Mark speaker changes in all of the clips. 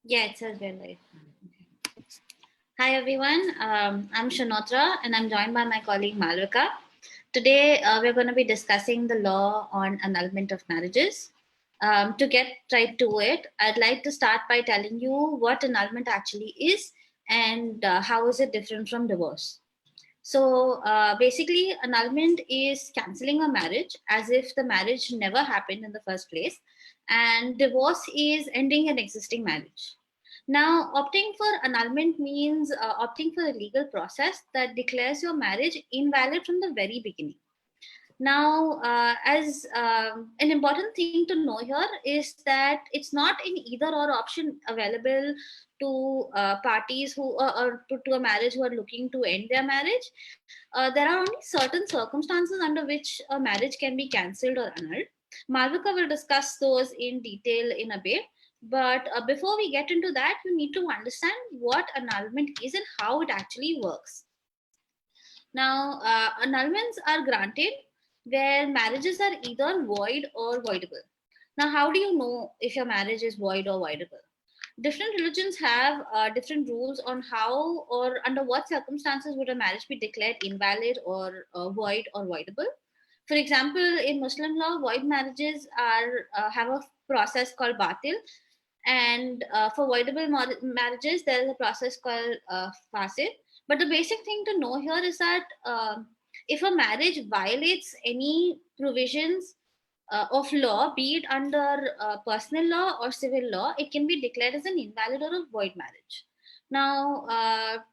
Speaker 1: Yeah, it says we're live. Hi everyone, I'm Shanotra and I'm joined by my colleague Malvika. Today we're going to be discussing the law on annulment of marriages. To get right to it, I'd like to start by telling you what annulment actually is and how is it different from divorce. So basically, annulment is canceling a marriage as if the marriage never happened in the first place, and divorce is ending an existing marriage. Now, opting for annulment means opting for a legal process that declares your marriage invalid from the very beginning. Now, as an important thing to know here is that it's not an either or option available to parties who or to a marriage who are looking to end their marriage. There are only certain circumstances under which a marriage can be cancelled or annulled. Malvika will discuss those in detail in a bit. But before we get into that, you need to understand what annulment is and how it actually works. Now, annulments are granted where marriages are either void or voidable. Now, how do you know if your marriage is void or voidable? Different religions have different rules on how or under what circumstances would a marriage be declared invalid or void or voidable. For example, in Muslim law, void marriages are have a process called batil, and for voidable marriages, there is a process called fasid. But the basic thing to know here is that if a marriage violates any provisions of law, be it under personal law or civil law, it can be declared as an invalid or a void marriage. Now,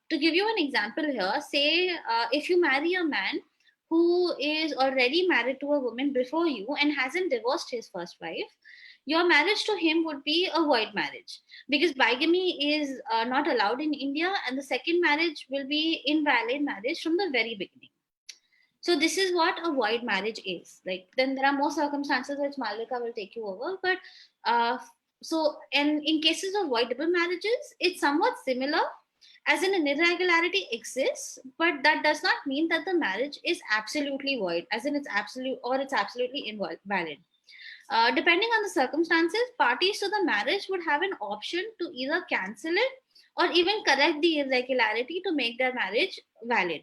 Speaker 1: to give you an example here, say if you marry a man who is already married to a woman before you and hasn't divorced his first wife, your marriage to him would be a void marriage because bigamy is not allowed in India, and the second marriage will be invalid marriage from the very beginning. So this is what a void marriage is. Like then there are more circumstances which Malvika will take you over, but uh, so and in cases of voidable marriages, it's somewhat similar, as in an irregularity exists, but that does not mean that the marriage is absolutely void, as in it's absolute or it's absolutely invalid. Depending on the circumstances, parties to the marriage would have an option to either cancel it or even correct the irregularity to make their marriage valid.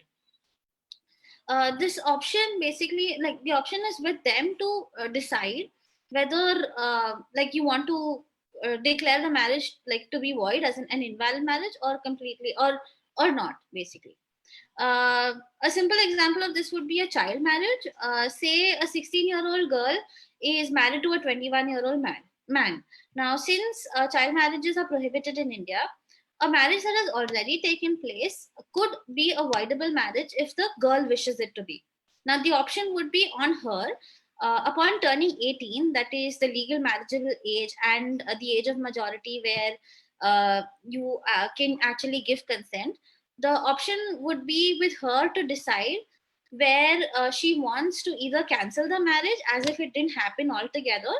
Speaker 1: This option basically, like the option is with them to decide whether like you want to declare the marriage like to be void as an invalid marriage or completely or not basically. A simple example of this would be a child marriage. Say a 16-year-old girl is married to a 21-year-old man. Now, since child marriages are prohibited in India, a marriage that has already taken place could be a voidable marriage if the girl wishes it to be. Now, the option would be on her upon turning 18, that is the legal marriageable age and the age of majority where you can actually give consent. The option would be with her to decide where she wants to either cancel the marriage as if it didn't happen altogether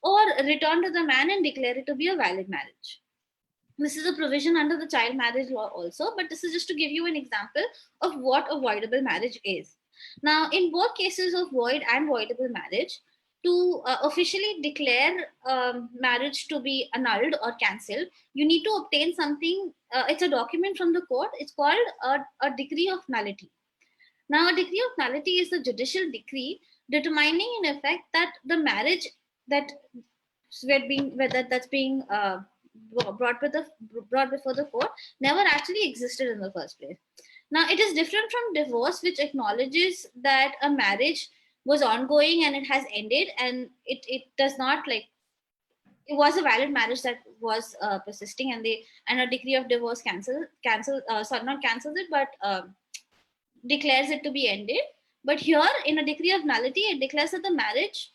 Speaker 1: or return to the man and declare it to be a valid marriage. This is a provision under the child marriage law also, but this is just to give you an example of what a voidable marriage is. Now, in both cases of void and voidable marriage, to officially declare marriage to be annulled or cancelled, you need to obtain something. It's a document from the court. It's called a decree of nullity. Now, a decree of nullity is the judicial decree determining, in effect, that the marriage that that's being brought with the brought before the court never actually existed in the first place. Now, it is different from divorce, which acknowledges that a marriage was ongoing and it has ended, and it does not like it was a valid marriage that was persisting, and they and a decree of divorce cancel sorry, not cancels it, but declares it to be ended. But here, in a decree of nullity, it declares that the marriage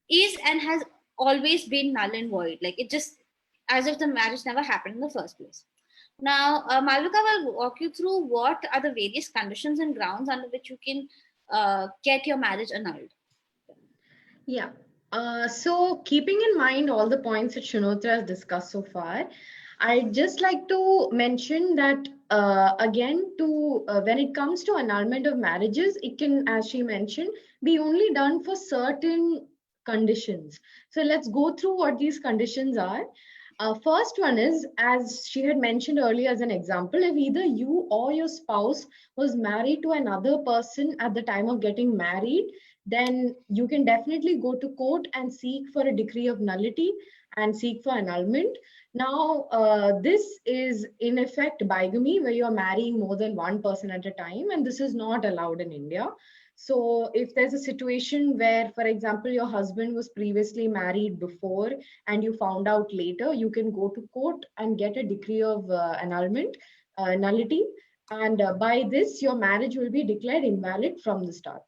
Speaker 1: is and has always been null and void. Like it just as if the marriage never happened in the first place. Now, Malvika will walk you through what are the various conditions and grounds under which you can get your marriage annulled.
Speaker 2: Yeah. So keeping in mind all the points that Shunotra has discussed so far, I'd just like to mention that again, to when it comes to annulment of marriages, it can, as she mentioned, be only done for certain conditions. So let's go through what these conditions are. First one is, as she had mentioned earlier as an example, if either you or your spouse was married to another person at the time of getting married, then you can definitely go to court and seek for a decree of nullity and seek for annulment. Now, this is in effect bigamy, where you're marrying more than one person at a time, and this is not allowed in India. So, if there's a situation where, for example, your husband was previously married before and you found out later, you can go to court and get a decree of annulment, nullity, and by this, your marriage will be declared invalid from the start.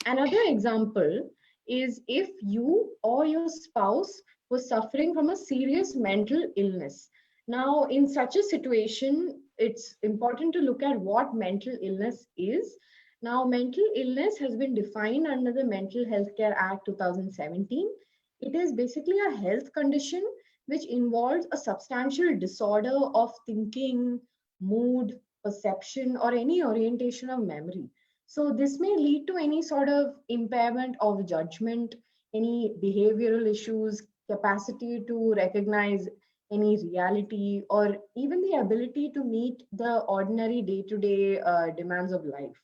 Speaker 2: Another example is if you or your spouse was suffering from a serious mental illness. Now, in such a situation, it's important to look at what mental illness is. Now, mental illness has been defined under the Mental Health Care Act 2017. It is basically a health condition which involves a substantial disorder of thinking, mood, perception, or any orientation of memory. So, this may lead to any sort of impairment of judgment, any behavioral issues, capacity to recognize any reality, or even the ability to meet the ordinary day to day demands of life.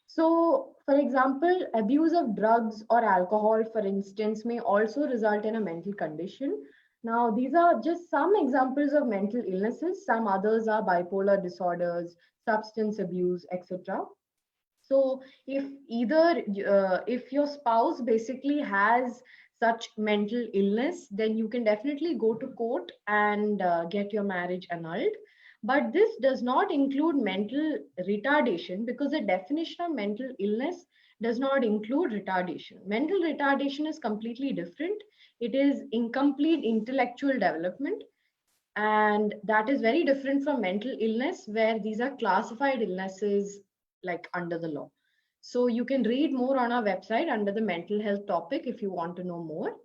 Speaker 2: So, for example, abuse of drugs or alcohol, for instance, may also result in a mental condition. Now, these are just some examples of mental illnesses. Some others are bipolar disorders, substance abuse, etc. So if your spouse basically has such mental illness, then you can definitely go to court and get your marriage annulled. But this does not include mental retardation, because the definition of mental illness does not include retardation. Mental retardation is completely different. It is incomplete intellectual development, and that is very different from mental illness, where these are classified illnesses like under the law. So you can read more on our website under the mental health topic if you want to know more.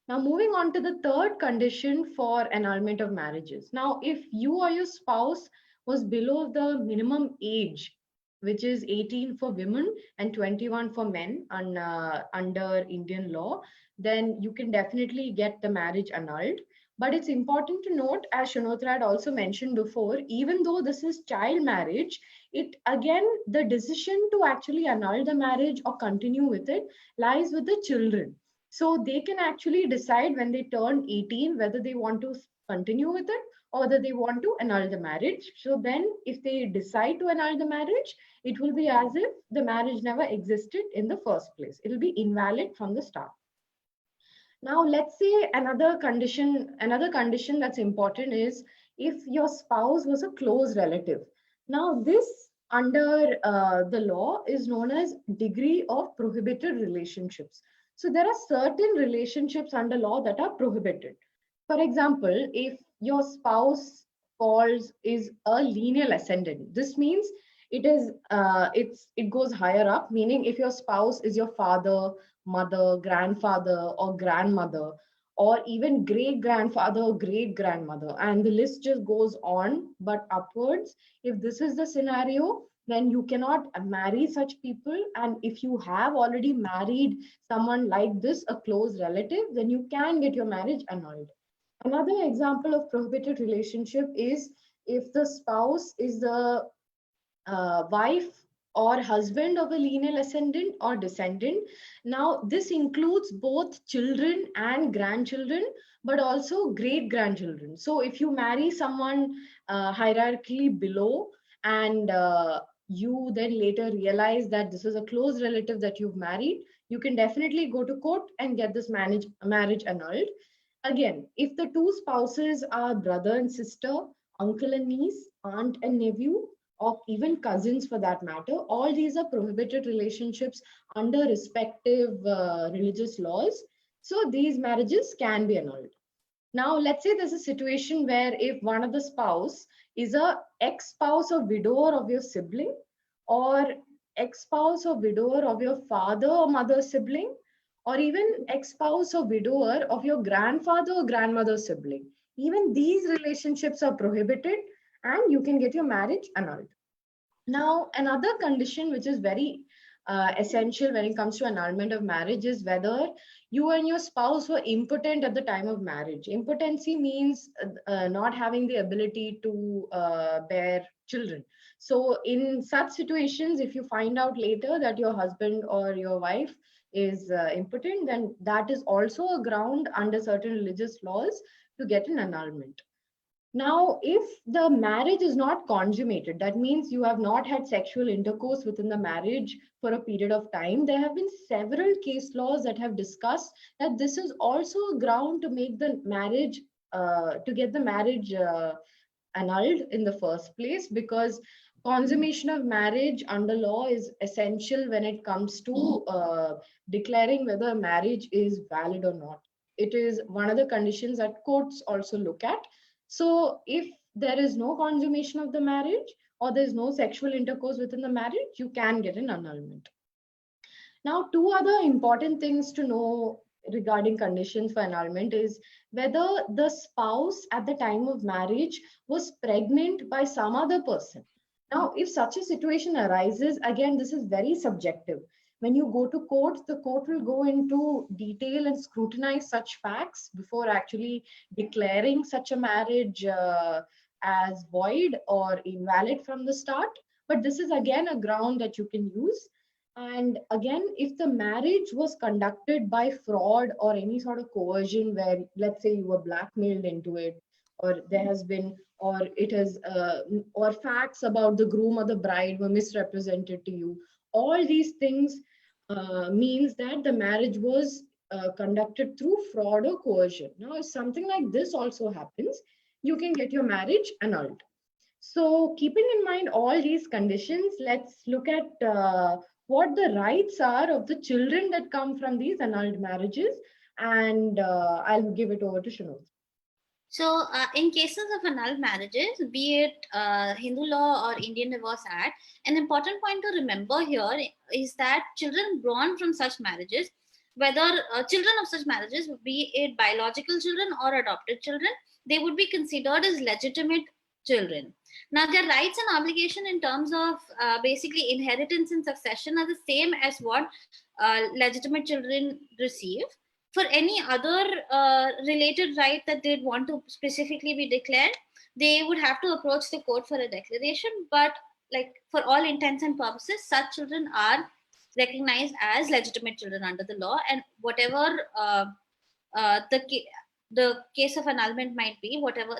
Speaker 2: Now, moving on to the third condition for annulment of marriages. Now, if you or your spouse was below the minimum age, which is 18 for women and 21 for men under Indian law, then you can definitely get the marriage annulled. But it's important to note, as Shanotra had also mentioned before, even though this is child marriage, it again, the decision to actually annul the marriage or continue with it lies with the children. So they can actually decide when they turn 18 whether they want to continue with it or whether they want to annul the marriage. So then, if they decide to annul the marriage, it will be as if the marriage never existed in the first place. It will be invalid from the start. Now, let's say another condition that's important is if your spouse was a close relative. Now, this under the law is known as degree of prohibited relationships. So, there are certain relationships under law that are prohibited. For example, if your spouse falls is a lineal ascendant, this means it goes higher up. Meaning, if your spouse is your father, mother, grandfather, or grandmother, or even great grandfather or great grandmother, and the list just goes on but upwards. If this is the scenario, then you cannot marry such people. And if you have already married someone like this, a close relative, then you can get your marriage annulled. Another example of prohibited relationship is if the spouse is the wife or husband of a lineal ascendant or descendant. Now, this includes both children and grandchildren, but also great grandchildren. So, if you marry someone hierarchically below, and you then later realize that this is a close relative that you've married, you can definitely go to court and get this marriage annulled. Again, if the two spouses are brother and sister, uncle and niece, aunt and nephew, or even cousins for that matter, all these are prohibited relationships under respective religious laws. So these marriages can be annulled. Now, let's say there's a situation where if one of the spouse is a ex-spouse or widower of your sibling, or ex-spouse or widower of your father or mother sibling, or even ex-spouse or widower of your grandfather or grandmother sibling. Even these relationships are prohibited and you can get your marriage annulled. Now, another condition which is very essential when it comes to annulment of marriage is whether you and your spouse were impotent at the time of marriage. Impotency means not having the ability to bear children. So, in such situations, if you find out later that your husband or your wife is impotent, then that is also a ground under certain religious laws to get an annulment. Now, if the marriage is not consummated, that means you have not had sexual intercourse within the marriage for a period of time. There have been several case laws that have discussed that this is also a ground to make the marriage, to get the marriage annulled in the first place, because consummation of marriage under law is essential when it comes to declaring whether a marriage is valid or not. It is one of the conditions that courts also look at. So if there is no consummation of the marriage or there is no sexual intercourse within the marriage, you can get an annulment. Now, two other important things to know regarding conditions for annulment is whether the spouse at the time of marriage was pregnant by some other person. Now, if such a situation arises, again, this is very subjective. When you go to court, the court will go into detail and scrutinize such facts before actually declaring such a marriage as void or invalid from the start. But this is again a ground that you can use. And again, if the marriage was conducted by fraud or any sort of coercion, where let's say you were blackmailed into it, or there has been, or it has, or facts about the groom or the bride were misrepresented to you, all these things means that the marriage was conducted through fraud or coercion. Now, if something like this also happens, you can get your marriage annulled. So, keeping in mind all these conditions, let's look at what the rights are of the children that come from these annulled marriages. And I'll give it over to Shanot.
Speaker 1: So, in cases of annulled marriages, be it Hindu law or Indian Divorce Act, an important point to remember here is that children born from such marriages, whether children of such marriages, be it biological children or adopted children, they would be considered as legitimate children. Now, their rights and obligation in terms of basically inheritance and succession are the same as what legitimate children receive. For any other related right that they'd want to specifically be declared, they would have to approach the court for a declaration. But like for all intents and purposes, such children are recognized as legitimate children under the law, and whatever the case of annulment might be, whatever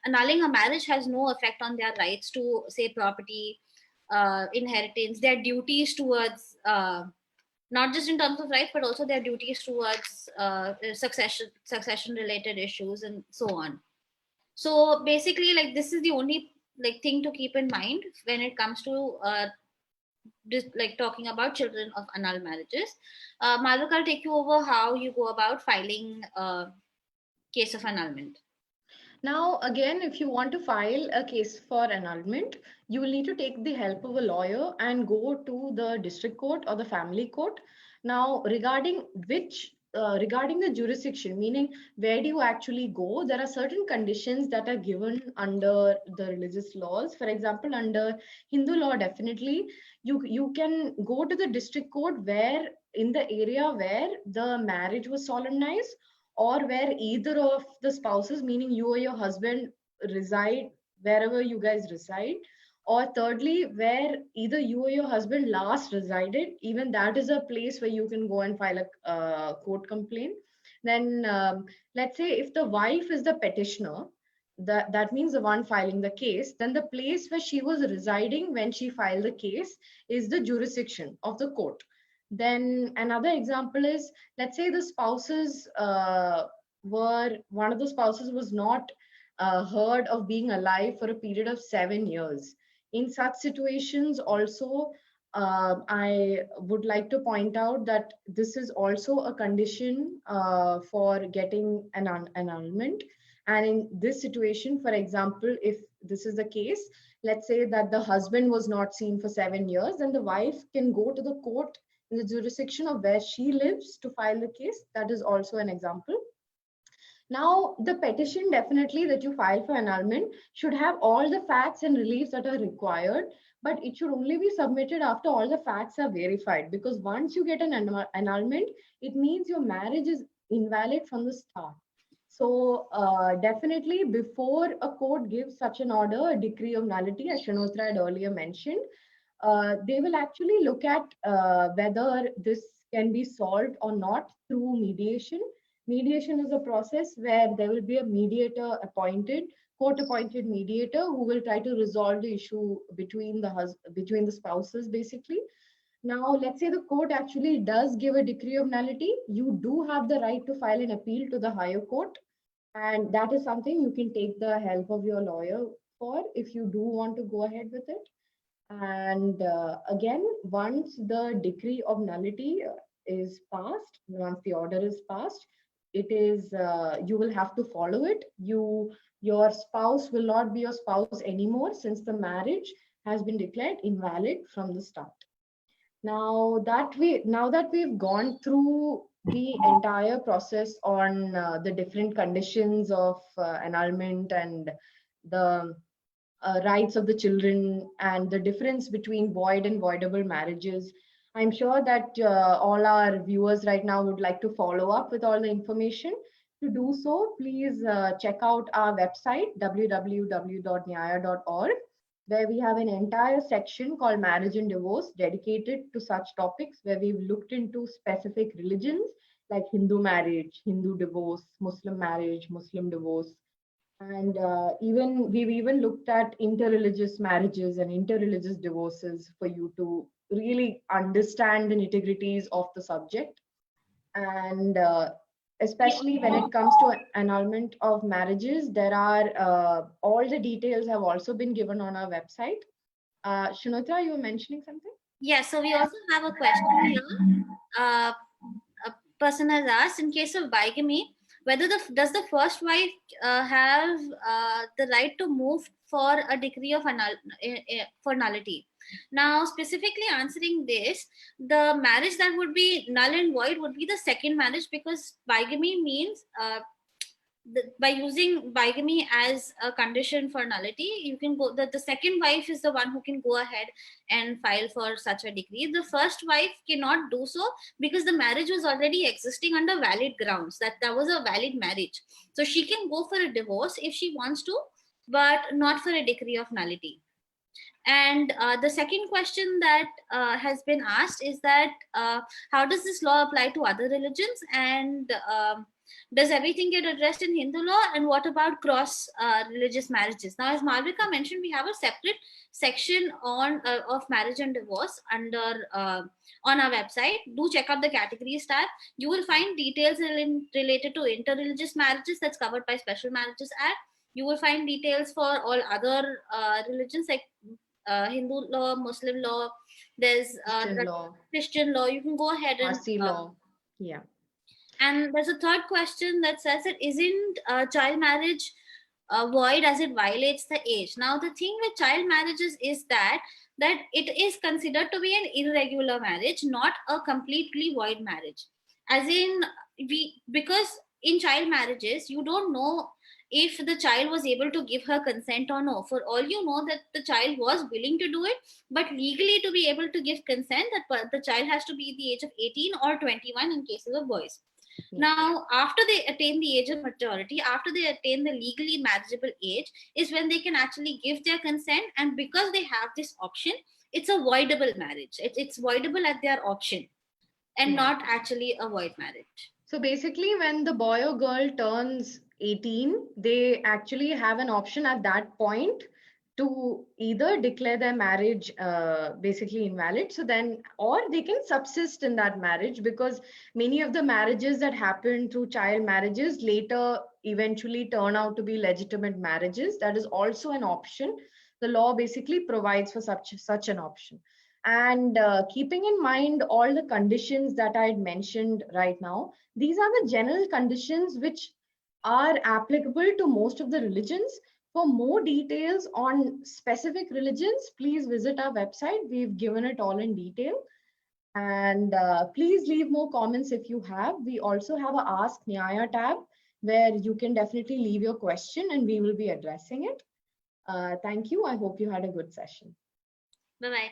Speaker 1: annulling a marriage has no effect on their rights to say property, inheritance, their duties towards not just in terms of rights, but also their duties towards succession related issues and so on. So basically, like this is the only like thing to keep in mind when it comes to like talking about children of annulled marriages. Malvik, I'll take you over how you go about filing a case of annulment.
Speaker 2: Now, again, if you want to file a case for annulment, you will need to take the help of a lawyer and go to the district court or the family court. Now, regarding the jurisdiction, meaning where do you actually go, there are certain conditions that are given under the religious laws. For example, under Hindu law, definitely you can go to the district court where in the area where the marriage was solemnized, or where either of the spouses, meaning you or your husband, reside, wherever you guys reside, or thirdly, where either you or your husband last resided, even that is a place where you can go and file a court complaint. Then, let's say if the wife is the petitioner, that means the one filing the case, then the place where she was residing when she filed the case is the jurisdiction of the court. Then another example is, let's say the spouses one of the spouses was not heard of being alive for a period of 7 years. In such situations also, I would like to point out that this is also a condition for getting an annulment. And in this situation, for example, if this is the case, let's say that the husband was not seen for 7 years, then the wife can go to the court in the jurisdiction of where she lives to file the case. That is also an example. Now, the petition definitely that you file for annulment should have all the facts and reliefs that are required, but it should only be submitted after all the facts are verified. Because once you get an annulment, it means your marriage is invalid from the start. So, definitely before a court gives such an order, a decree of nullity, as Shanotra had earlier mentioned, they will actually look at whether this can be solved or not through mediation. Mediation is a process where there will be a mediator appointed, court appointed mediator who will try to resolve the issue between between the spouses basically. Now, let's say the court actually does give a decree of nullity, you do have the right to file an appeal to the higher court, and that is something you can take the help of your lawyer for if you do want to go ahead with it. And again, once the decree of nullity is passed, once the order is passed, it is you will have to follow it. Your spouse will not be your spouse anymore since the marriage has been declared invalid from the start. Now that we've gone through the entire process on the different conditions of annulment and the rights of the children and the difference between void and voidable marriages. I'm sure that all our viewers right now would like to follow up with all the information. To do so, please check out our website, www.nyaya.org, where we have an entire section called Marriage and Divorce dedicated to such topics, where we've looked into specific religions like Hindu marriage, Hindu divorce, Muslim marriage, Muslim divorce, and even we've even looked at interreligious marriages and interreligious divorces for you to really understand the nitty-gritties of the subject. And especially when it comes to annulment of marriages, there are all the details have also been given on our website. Shunotra, you were mentioning something?
Speaker 1: Yeah, so we also have a question here. A person has asked, in case of bigamy, whether does the first wife have the right to move for a decree of for nullity? Now, specifically answering this, the marriage that would be null and void would be the second marriage, because bigamy means by using bigamy as a condition for nullity, you can go the second wife is the one who can go ahead and file for such a decree. The first wife cannot do so because the marriage was already existing under valid grounds, that was a valid marriage. So she can go for a divorce if she wants to, but not for a decree of nullity. And the second question that has been asked is that how does this law apply to other religions, and does everything get addressed in Hindu law, and what about cross religious marriages? Now, as Malvika mentioned, we have a separate section on of marriage and divorce under on our website. Do check out the categories tab. You will find details related to interreligious marriages, that's covered by Special Marriages Act. You will find details for all other religions like Hindu law, Muslim law, there's Christian law. You can go ahead and
Speaker 2: RC law. Yeah.
Speaker 1: And there's a third question that says that isn't child marriage void as it violates the age? Now, the thing with child marriages is that it is considered to be an irregular marriage, not a completely void marriage. As in, because in child marriages, you don't know if the child was able to give her consent or no. For all you know, that the child was willing to do it, but legally to be able to give consent, that the child has to be the age of 18 or 21 in cases of boys. Now, after they attain the age of maturity, after they attain the legally marriageable age, is when they can actually give their consent. And because they have this option, it's a voidable marriage. It's voidable at their option and not actually a void marriage.
Speaker 2: So basically, when the boy or girl turns 18, they actually have an option at that point to either declare their marriage basically invalid, so then, or they can subsist in that marriage, because many of the marriages that happen through child marriages later eventually turn out to be legitimate marriages. That is also an option. The law basically provides for such an option. And keeping in mind all the conditions that I had mentioned right now, these are the general conditions which are applicable to most of the religions. For more details on specific religions, please visit our website. We've given it all in detail. And please leave more comments if you have. We also have a Ask Nyaya tab. where you can definitely leave your question and we will be addressing it. Thank you. I hope you had a good session.
Speaker 1: Bye-bye.